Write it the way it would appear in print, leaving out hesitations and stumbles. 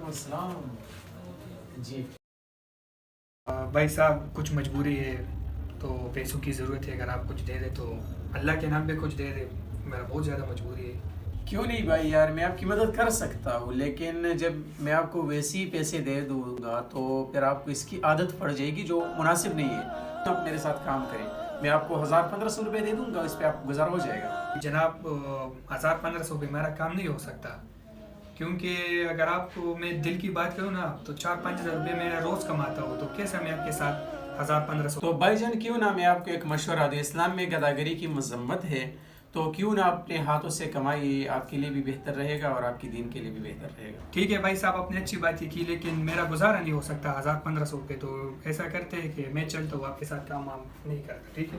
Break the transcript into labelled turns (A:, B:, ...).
A: السلام جی
B: بھائی صاحب کچھ مجبوری ہے تو پیسوں کی ضرورت ہے، اگر آپ کچھ دے دیں تو اللہ کے نام پہ کچھ دے دیں، میرا بہت زیادہ مجبوری ہے۔
A: کیوں نہیں بھائی یار، میں آپ کی مدد کر سکتا ہوں، لیکن جب میں آپ کو ویسے ہی پیسے دے دوں گا تو پھر آپ کو اس کی عادت پڑ جائے گی جو مناسب نہیں ہے۔ تو آپ میرے ساتھ کام کریں، میں آپ کو 1500 روپے دے دوں گا، اس پہ آپ کو گزارا ہو جائے گا۔
B: جناب 1500 پہ میرا کام نہیں ہو سکتا، کیونکہ اگر آپ کو میں دل کی بات کروں نا تو 4-5 ہزار روپے میں روز کماتا ہوں، تو کیسا میں آپ کے ساتھ 1500؟
A: تو بھائی جان کیوں نہ میں آپ کو ایک مشورہ دوں، اسلام میں گداگری کی مذمت ہے، تو کیوں نہ اپنے ہاتھوں سے کمائیے، آپ کے لیے بھی بہتر رہے گا اور آپ کی دین کے لیے بھی بہتر رہے گا۔
B: ٹھیک ہے بھائی صاحب، آپ نے اچھی بات کی، لیکن میرا گزارا نہیں ہو سکتا 1500 روپے، تو ایسا کرتے ہیں کہ میں چلتا ہوں، آپ کے ساتھ کام نہیں کرتا، ٹھیک ہے؟